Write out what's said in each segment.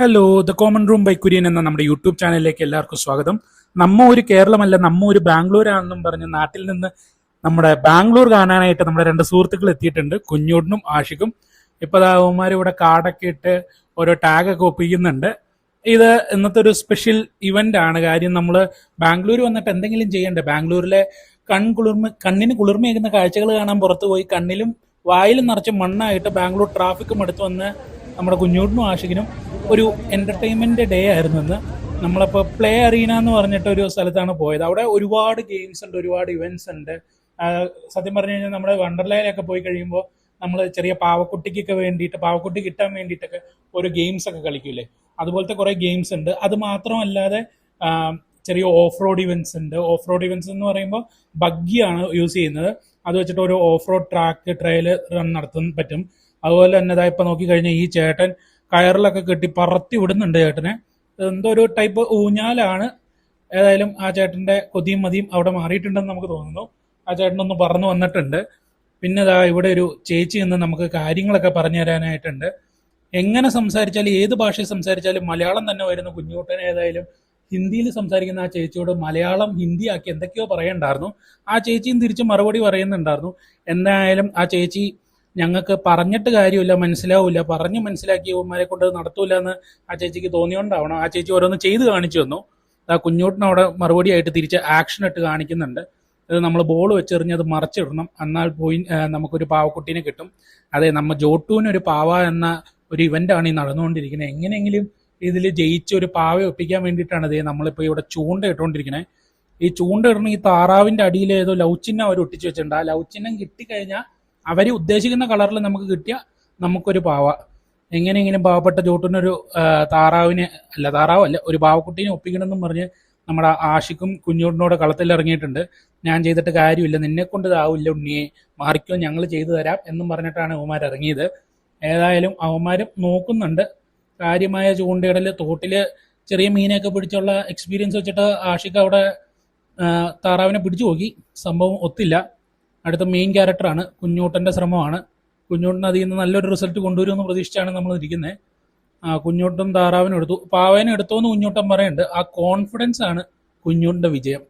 Hello the common room by Kurian എന്ന നമ്മുടെ YouTube ചാനലിലേക്ക് എല്ലാവർക്കും സ്വാഗതം. ഒരു കേരളമല്ല, ഒരു ബാംഗ്ലൂരാണെന്നും പറഞ്ഞ് നാട്ടിൽ നിന്ന് നമ്മുടെ ബാംഗ്ലൂർ കാണാനായിട്ട് നമ്മുടെ രണ്ട് സുഹൃത്തുക്കൾ എത്തിയിട്ടുണ്ട്, കുഞ്ഞൂട്ടനും ആഷിഖും. ഇപ്പൊ അവന്മാർ ഇവിടെ കാർഡൊക്കെ ഇട്ട് ഓരോ ടാഗൊക്കെ ഒപ്പിക്കുന്നുണ്ട്. ഇത് ഇന്നത്തെ ഒരു സ്പെഷ്യൽ ഇവന്റ് ആണ്. കാര്യം നമ്മൾ ബാംഗ്ലൂർ വന്നിട്ട് എന്തെങ്കിലും ചെയ്യണ്ടേ. ബാംഗ്ലൂരിലെ കണ്ണിന് കുളിർമയേക്കുന്ന കാഴ്ചകൾ കാണാൻ പുറത്തു പോയി കണ്ണിലും വായിലും നിറച്ച് മണ്ണായിട്ട് ബാംഗ്ലൂർ ട്രാഫിക്കും എടുത്തു വന്ന് നമ്മുടെ കുഞ്ഞൂട്ടനും ആഷിഖിനും ഒരു എന്റർടൈൻമെന്റ് ഡേ ആയിരുന്നു ഇന്ന്. നമ്മളിപ്പോൾ പ്ലേ അറീന എന്ന് പറഞ്ഞിട്ട് ഒരു സ്ഥലത്താണ് പോയത്. അവിടെ ഒരുപാട് ഗെയിംസ് ഉണ്ട്, ഒരുപാട് ഇവന്റ്സ് ഉണ്ട്. സത്യം പറഞ്ഞു കഴിഞ്ഞാൽ നമ്മുടെ വണ്ടർലാൻഡിലൊക്കെ പോയി കഴിയുമ്പോൾ നമ്മൾ ചെറിയ പാവക്കുട്ടി കിട്ടാൻ വേണ്ടിയിട്ടൊക്കെ ഓരോ ഗെയിംസ് ഒക്കെ കളിക്കൂലേ, അതുപോലത്തെ കുറെ ഗെയിംസ് ഉണ്ട്. അത് മാത്രമല്ലാതെ ചെറിയ ഓഫ് റോഡ് ഇവന്റ്സ് ഉണ്ട്. ഓഫ് റോഡ് ഇവന്റ്സ് എന്ന് പറയുമ്പോൾ ബഗ്ഗിയാണ് യൂസ് ചെയ്യുന്നത്. അത് വെച്ചിട്ട് ഒരു ഓഫ് റോഡ് ട്രയൽ റൺ നടത്താൻ പറ്റും. അതുപോലെ തന്നെ ഇപ്പൊ നോക്കിക്കഴിഞ്ഞാൽ ഈ ചേട്ടൻ കയറിലൊക്കെ കെട്ടി പറത്തി വിടുന്നുണ്ട് ചേട്ടനെ. എന്തോ ഒരു ടൈപ്പ് ഊഞ്ഞാലാണ്. ഏതായാലും ആ ചേട്ടന്റെ കൊതിയും മതിയും അവിടെ മാറിയിട്ടുണ്ടെന്ന് നമുക്ക് തോന്നുന്നു. ആ ചേട്ടനൊന്ന് പറന്നു വന്നിട്ടുണ്ട്. പിന്നെ ഇവിടെ ഒരു ചേച്ചി നിന്ന് നമുക്ക് കാര്യങ്ങളൊക്കെ പറഞ്ഞു തരാനായിട്ടുണ്ട്. എങ്ങനെ സംസാരിച്ചാലും ഏത് ഭാഷയിൽ സംസാരിച്ചാലും മലയാളം തന്നെ വരുന്ന കുഞ്ഞൂട്ടൻ ഏതായാലും ഹിന്ദിയിൽ സംസാരിക്കുന്ന ആ ചേച്ചിയോട് മലയാളം ഹിന്ദി ആക്കി എന്തൊക്കെയോ പറയണ്ടായിരുന്നു. ആ ചേച്ചിയും തിരിച്ച് മറുപടി പറയുന്നുണ്ടായിരുന്നു. എന്തായാലും ആ ചേച്ചി ഞങ്ങൾക്ക് പറഞ്ഞിട്ട് കാര്യമില്ല, മനസ്സിലാവില്ല, പറഞ്ഞ് മനസ്സിലാക്കിയവന്മാരെ കൊണ്ട് നടത്തൂല എന്ന് ആ ചേച്ചിക്ക് തോന്നിയോണ്ടാവണം ആ ചേച്ചി ഓരോന്ന് ചെയ്ത് കാണിച്ചു തന്നു. ആ കുഞ്ഞൂട്ടിനവിടെ മറുപടിയായിട്ട് തിരിച്ച് ആക്ഷൻ ഇട്ട് കാണിക്കുന്നുണ്ട്. അത് നമ്മൾ ബോൾ വെച്ചെറിഞ്ഞ് അത് മറച്ചിടണം, എന്നാൽ പോയി നമുക്കൊരു പാവക്കുട്ടീനെ കിട്ടും. അതെ, നമ്മ ജോട്ടൂനൊരു പാവ എന്ന ഒരു ഇവന്റാണ് ഈ നടന്നുകൊണ്ടിരിക്കുന്നത്. എങ്ങനെയെങ്കിലും ഇതിൽ ജയിച്ച് ഒരു പാവ ഒപ്പിക്കാൻ വേണ്ടിയിട്ടാണ് അതേ നമ്മളിപ്പോൾ ഇവിടെ ചൂണ്ട ഇട്ടുകൊണ്ടിരിക്കുന്നത്. ഈ ചൂണ്ട ഇടണം ഈ താറാവിന്റെ അടിയിൽ ഏതോ ലവ് ചിഹ്നം അവർ ഒട്ടിച്ചു വെച്ചിട്ടുണ്ട്. ആ ലവ് ചിഹ്നം കിട്ടിക്കഴിഞ്ഞാൽ അവർ ഉദ്ദേശിക്കുന്ന കളറിൽ നമുക്ക് കിട്ടിയ നമുക്കൊരു പാവ. എങ്ങനെയെങ്കിലും പാവപ്പെട്ട ജോട്ടൂനൊരു താറാവല്ല ഒരു പാവക്കുട്ടീനെ ഒപ്പിക്കണമെന്നും പറഞ്ഞ് നമ്മുടെ ആഷിഖും കുഞ്ഞൂട്ടിനോട് കളത്തിൽ ഇറങ്ങിയിട്ടുണ്ട്. ഞാൻ ചെയ്തിട്ട് കാര്യമില്ല, നിന്നെ കൊണ്ട് ഇതാവില്ല ഉണ്ണിയെ, മാറിക്കോ, ഞങ്ങൾ ചെയ്തു തരാം എന്നും പറഞ്ഞിട്ടാണ് അവന്മാർ ഇറങ്ങിയത്. ഏതായാലും അവന്മാരും നോക്കുന്നുണ്ട്. കാര്യമായ ചൂണ്ടയിടൽ, തോട്ടില് ചെറിയ മീനെയൊക്കെ പിടിച്ചുള്ള എക്സ്പീരിയൻസ് വെച്ചിട്ട് ആഷിഖ് അവിടെ താറാവിനെ പിടിച്ചു നോക്കി. സംഭവം ഒത്തില്ല. അടുത്ത മെയിൻ ക്യാരക്ടറാണ്, കുഞ്ഞൂട്ടന്റെ ശ്രമമാണ്. കുഞ്ഞൂട്ടൻ അതിൽ നിന്ന് നല്ലൊരു റിസൾട്ട് കൊണ്ടുവരുമെന്ന് പ്രതീക്ഷിച്ചാണ് നമ്മൾ ഇരിക്കുന്നത്. കുഞ്ഞൂട്ടൻ താറാവിനെ എടുത്തു, പാവേനെ എടുത്തോ എന്ന് കുഞ്ഞൂട്ടൻ പറയുന്നുണ്ട്. ആ കോൺഫിഡൻസ് ആണ് കുഞ്ഞൂട്ടന്റെ വിജയം.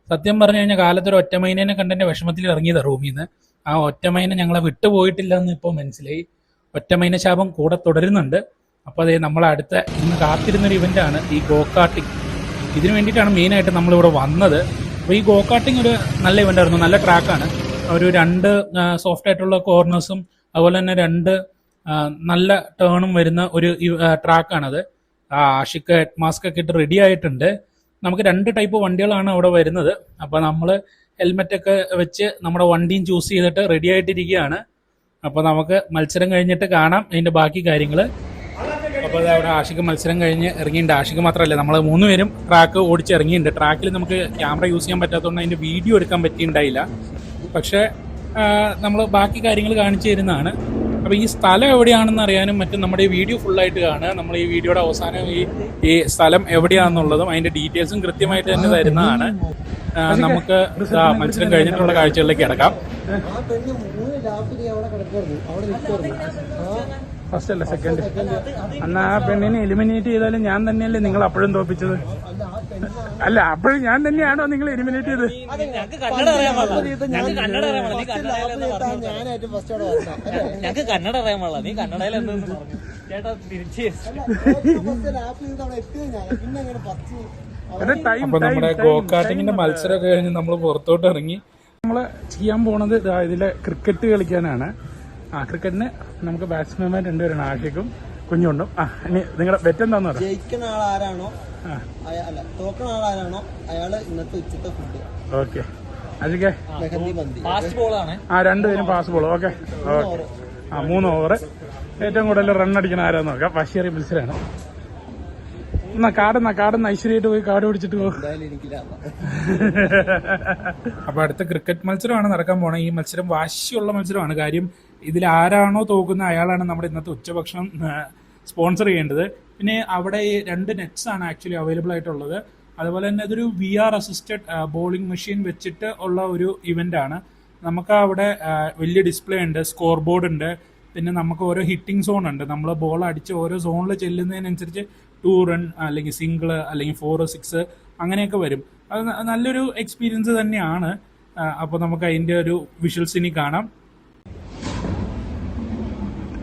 സത്യം പറഞ്ഞു കഴിഞ്ഞാൽ കാലത്തൊരു ഒറ്റമൈനെ കണ്ടെന്റെ വിഷമത്തിൽ ഇറങ്ങിയത് റൂമിൽ നിന്ന്. ആ ഒറ്റമൈന ഞങ്ങളെ വിട്ടുപോയിട്ടില്ല എന്ന് ഇപ്പോൾ മനസ്സിലായി. ഒറ്റമൈന ശാപം കൂടെ തുടരുന്നുണ്ട്. അപ്പോൾ അതേ നമ്മളെ അടുത്ത ഇന്ന് കാത്തിരുന്നൊരു ഇവന്റാണ് ഈ ഗോകാർട്ടിങ്. ഇതിനു വേണ്ടിയിട്ടാണ് മെയിനായിട്ട് നമ്മളിവിടെ വന്നത്. അപ്പോൾ ഈ ഗോകാർട്ടിങ് ഒരു നല്ല ഇവന്റ് ആയിരുന്നു, നല്ല ട്രാക്കാണ്. ഒരു 2 സോഫ്റ്റ് ആയിട്ടുള്ള കോർണേഴ്സും അതുപോലെ തന്നെ 2 നല്ല ടേണും വരുന്ന ഒരു ട്രാക്കാണത്. ആഷിക്ക് ഹെഡ് മാസ്ക് ഒക്കെ ഇട്ട് റെഡി ആയിട്ടുണ്ട്. നമുക്ക് 2 ടൈപ്പ് വണ്ടികളാണ് അവിടെ വരുന്നത്. അപ്പോൾ നമ്മൾ ഹെൽമെറ്റ് ഒക്കെ വെച്ച് നമ്മുടെ വണ്ടിയും ചൂസ് ചെയ്തിട്ട് റെഡി ആയിട്ടിരിക്കുകയാണ്. അപ്പോൾ നമുക്ക് മത്സരം കഴിഞ്ഞിട്ട് കാണാം അതിൻ്റെ ബാക്കി കാര്യങ്ങൾ. അപ്പോൾ അവിടെ ആഷിക്ക് മത്സരം കഴിഞ്ഞ് ഇറങ്ങിയിട്ടുണ്ട്. ആഷിക്ക് മാത്രമല്ല, നമ്മൾ 3 പേരും ട്രാക്ക് ഓടിച്ച് ഇറങ്ങിയിട്ടുണ്ട്. ട്രാക്കിൽ നമുക്ക് ക്യാമറ യൂസ് ചെയ്യാൻ പറ്റാത്തതുകൊണ്ട് അതിൻ്റെ വീഡിയോ എടുക്കാൻ പറ്റിയിട്ടുണ്ടായില്ല. പക്ഷേ നമ്മൾ ബാക്കി കാര്യങ്ങൾ കാണിച്ചു തരുന്നതാണ്. അപ്പോൾ ഈ സ്ഥലം എവിടെയാണെന്ന് അറിയാനും മറ്റും നമ്മുടെ ഈ വീഡിയോ ഫുള്ളായിട്ട് കാണുക. നമ്മൾ ഈ വീഡിയോയുടെ അവസാനം ഈ സ്ഥലം എവിടെയാണെന്നുള്ളതും അതിൻ്റെ ഡീറ്റെയിൽസും കൃത്യമായിട്ട് തന്നെ തരുന്നതാണ്. നമുക്ക് മത്സരം കഴിഞ്ഞിട്ടുള്ള കാഴ്ചകളിലേക്ക് കിടക്കാം. ഫസ്റ്റ് അല്ല സെക്കൻഡ്. അന്ന് ആ പെണ്ണിനെ എലിമിനേറ്റ് ചെയ്താലും ഞാൻ തന്നെയല്ലേ നിങ്ങൾ അപ്പോഴും തോപ്പിച്ചത്? അല്ല, അപ്പോഴും ഞാൻ തന്നെയാണോ നിങ്ങൾ എലിമിനേറ്റ് ചെയ്തത്? ഞങ്ങക്ക് കന്നഡ അറിയാൻ പാടില്ല, നീ കന്നഡയിൽ എന്തെന്ന് പറഞ്ഞു ചേട്ടാ തിരിച്ച്. അപ്പൊ നമ്മുടെ ഗോകാർട്ടിങ്ങിന്റെ മത്സരമൊക്കെ കഴിഞ്ഞ് നമ്മൾ പുറത്തോട്ട് ഇറങ്ങി. നമ്മള് ചെയ്യാൻ പോണത് ഇതിലെ ക്രിക്കറ്റ് കളിക്കാനാണ്. ക്രിക്കറ്റിന് നമുക്ക് ബാറ്റ്സ്മാൻമാർ 2 പേരാണ്, ആഷിഖും കുഞ്ഞുണ്ടും. ഇനി നിങ്ങളുടെ ബെറ്റ് എന്താന്ന് പറയാം? ജയിക്കുന്ന ആളാരാണോ അല്ല തോക്കണ ആളാരാണോ അയാള് ഇന്നത്തെ ഉച്ചത്തെ ഫുഡ്. ഓക്കെ ആഷിഖേ, ഫാസ്റ്റ് ബോളാണ്. 2 പേരും ഫാസ്റ്റ് ബോൾ. Okay 3 over. ഏറ്റവും കൂടുതൽ റൺ അടിക്കുന്ന ആരാന്ന് നോക്കാം. പശിയേറിയ മത്സരമാണ്. കാടുന്ന ഐശ്വര്യമായിട്ട് പോയി കാട് പിടിച്ചിട്ട് പോകും. അപ്പൊ അടുത്ത ക്രിക്കറ്റ് മത്സരമാണ് നടക്കാൻ പോണത്. ഈ മത്സരം വാശിയുള്ള മത്സരമാണ്. കാര്യം ഇതിൽ ആരാണോ തോക്കുന്ന അയാളാണ് നമ്മുടെ ഇന്നത്തെ ഉച്ചഭക്ഷണം സ്പോൺസർ ചെയ്യേണ്ടത്. പിന്നെ അവിടെ ഈ 2 നെറ്റ്സ് ആണ് ആക്ച്വലി അവൈലബിൾ ആയിട്ടുള്ളത്. അതുപോലെ തന്നെ ഇതൊരു VR അസിസ്റ്റഡ് ബോളിംഗ് മെഷീൻ വെച്ചിട്ട് ഉള്ള ഒരു ഇവന്റ് ആണ്. നമുക്ക് അവിടെ വലിയ ഡിസ്പ്ലേ ഉണ്ട്, സ്കോർ ബോർഡ് ഉണ്ട്, പിന്നെ നമുക്ക് ഓരോ ഹിറ്റിംഗ് സോൺ ഉണ്ട്. നമ്മൾ ബോൾ അടിച്ച് ഓരോ സോണിൽ ചെല്ലുന്നതിനനുസരിച്ച് 2 റൺ അല്ലെങ്കിൽ സിംഗിൾ അല്ലെങ്കിൽ 4 6 അങ്ങനെയൊക്കെ വരും. അത് നല്ലൊരു എക്സ്പീരിയൻസ് തന്നെയാണ്. അപ്പോൾ നമുക്ക് അതിൻ്റെ ഒരു വിഷ്വൽസ് ഇനി കാണാം.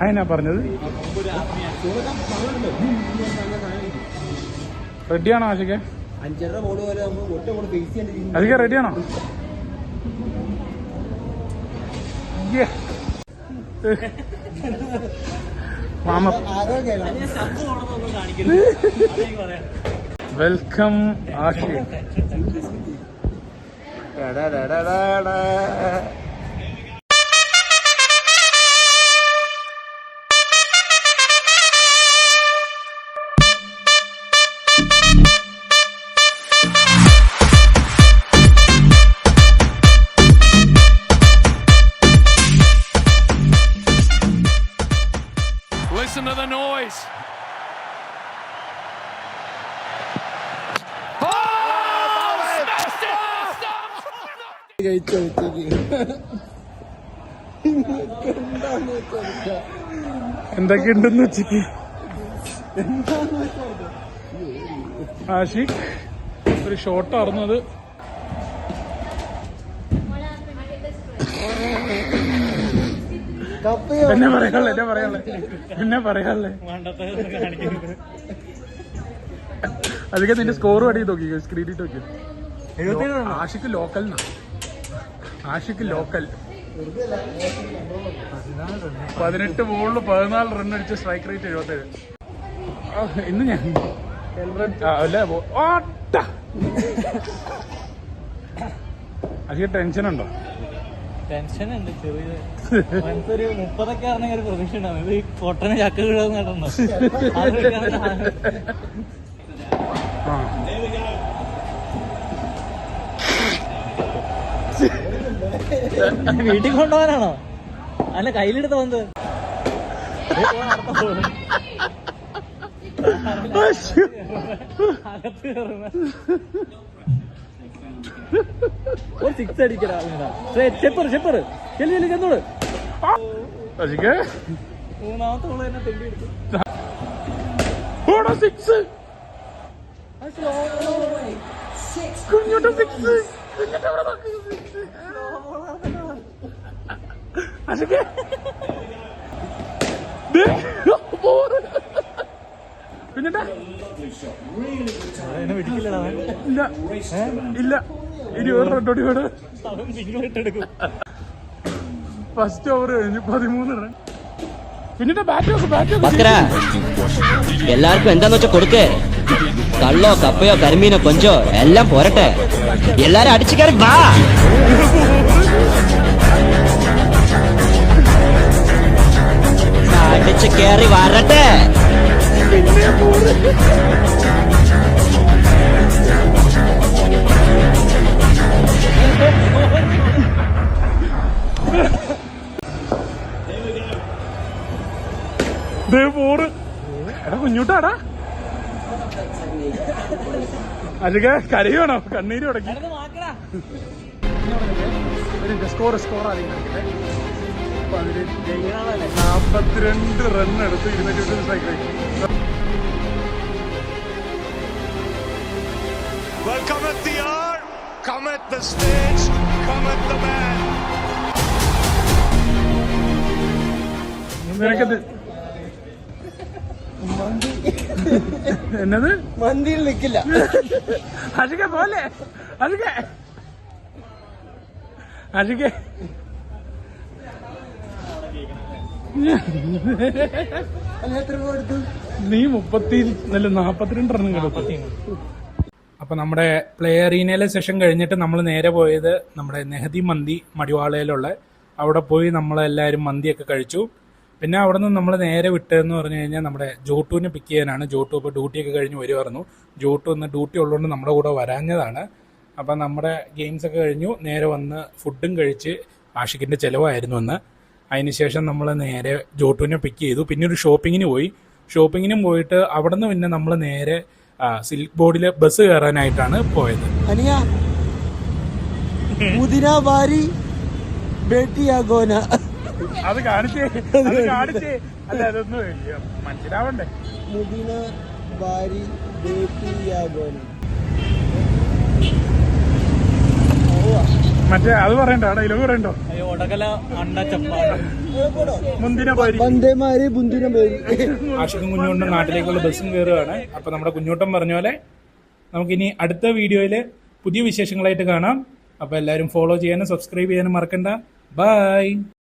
അതിനാ പറഞ്ഞത് റെഡിയാണോ ആശിക്കെ? 5.5 ബോൾ പോലെ നമ്മൾ ഒറ്റ ബോൾ ഫേസ് ചെയ്യേണ്ടി. ആശിക്കെ റെഡിയാണോ? മാമ welcome Ashiq. Listen to the noise. കഴിച്ച ഉച്ചക്ക് എന്തൊക്കെയുണ്ടെന്ന് ഉച്ചക്ക് ആഷിഖ് ഒരു ഷോട്ട് അറിഞ്ഞത്. എന്നെ പറയാനുള്ളേ അതൊക്കെ നിന്റെ സ്കോർ അടി നോക്കി സ്ക്രീനിൽ നോക്കി. ആഷിഖ് ലോക്കൽ 18 ബോളിൽ 14 റൺ അടിച്ച സ്ട്രൈക്ക് റേറ്റ് 77. ഇന്ന് ഞാൻ അധികം ടെൻഷനുണ്ടോ? ടെൻഷൻ ഉണ്ട് ചെറിയ. ഒരു 30 ആണെങ്കിൽ ഒരു പ്രതീക്ഷ ഉണ്ടാവും. ഇത് പൊട്ടനെ ചക്ക വീഴാന്ന് കേട്ടോ. വീട്ടിൽ കൊണ്ടുപോകാനാണോ അല്ല കയ്യിലെടുത്ത വന്ന്? അകത്ത് കയറുന്ന ഒരു 6 അടിക്കടാ. ചെപ്പറ് ചെന്നോട്. മൂന്നാമത്തെ ബോൾ തന്നെ തെണ്ടി എടുത്തു. പിന്നെന്താ ഇല്ല 20 റണ്ണോടി വേണം. ഫസ്റ്റ് ഓവർ കഴിഞ്ഞു 13 റൺ. പിന്നെ ബാറ്റ് എല്ലാവർക്കും എന്താന്ന് വെച്ചാ കൊടുക്കേ. കള്ളോ കപ്പയോ കരിമീനോ കൊഞ്ചോ എല്ലാം പോരട്ടെ. എല്ലാരും അടിച്ചു കയറി വാ. അടിച്ചു കയറി വരട്ടെ. കുഞ്ഞൂട്ടാടാ അതൊക്കെ കരയുവാണോ? കണ്ണീര് തുടങ്ങി. സ്കോർ 42 റൺ എടുത്ത് 220 strike rate. Well, come at the hour, come at the stage, come at the man. നിനക്കത് എന്നത് മന്തിയിൽ നിൽക്കില്ല. അതൊക്കെ പോലെ അതൊക്കെ നീ 42 റണ്ണും കിടത്തി. അപ്പൊ നമ്മുടെ പ്ലേ അറീനയിലെ സെഷൻ കഴിഞ്ഞിട്ട് നമ്മൾ നേരെ പോയത് നമ്മുടെ നെഹദി മന്തി മടിവാളയിലുള്ള അവിടെ പോയി നമ്മളെല്ലാവരും മന്തിയൊക്കെ കഴിച്ചു. പിന്നെ അവിടെ നിന്ന് നമ്മൾ നേരെ വിട്ടതെന്ന് പറഞ്ഞു കഴിഞ്ഞാൽ നമ്മുടെ ജോട്ടുവിനെ പിക്ക് ചെയ്യാനാണ്. ജോട്ടു ഇപ്പോൾ ഡ്യൂട്ടിയൊക്കെ കഴിഞ്ഞ് വരുമായിരുന്നു. ജോട്ടു ഇന്ന് ഡ്യൂട്ടി ഉള്ളതുകൊണ്ട് നമ്മുടെ കൂടെ വരാഞ്ഞതാണ്. അപ്പം നമ്മുടെ ഗെയിംസൊക്കെ കഴിഞ്ഞു നേരെ വന്ന് ഫുഡും കഴിച്ച് ആഷിഖിൻ്റെ ചിലവായിരുന്നു അന്ന്. അതിനുശേഷം നമ്മൾ നേരെ ജോട്ടുവിനെ പിക്ക് ചെയ്തു. പിന്നെ ഒരു ഷോപ്പിങ്ങിനും പോയിട്ട് അവിടെ നിന്ന് പിന്നെ നമ്മൾ നേരെ സിൽക്ക് ബോർഡിൽ ബസ് കയറാനായിട്ടാണ് പോയത്. അനിയ പുതിന ബാരി ബേട്ടിയാ ഗോന അത് കാണിച്ചേ അല്ല അതൊന്നും മനസ്സിലാവണ്ടേ. മുദിന ബാരി ബേട്ടിയാഗോനി. മറ്റേ അത് പറയണ്ടോ, ഡയലോഗ് പറയണ്ടോ? അയ്യോ ഒടകല അണ്ടച്ചപ്പാട് മുന്തിന പാരി വന്ദേമാരി ബുന്തിന പേര്. ആഷിഖും കുഞ്ഞുകൊണ്ടും നാട്ടിലേക്കുള്ള ബസ്സും കയറുകയാണ്. അപ്പൊ നമ്മുടെ കുഞ്ഞോട്ടം പറഞ്ഞ പോലെ നമുക്കിനി അടുത്ത വീഡിയോയില് പുതിയ വിശേഷങ്ങളായിട്ട് കാണാം. അപ്പൊ എല്ലാവരും ഫോളോ ചെയ്യാനും സബ്സ്ക്രൈബ് ചെയ്യാനും മറക്കണ്ട. ബൈ.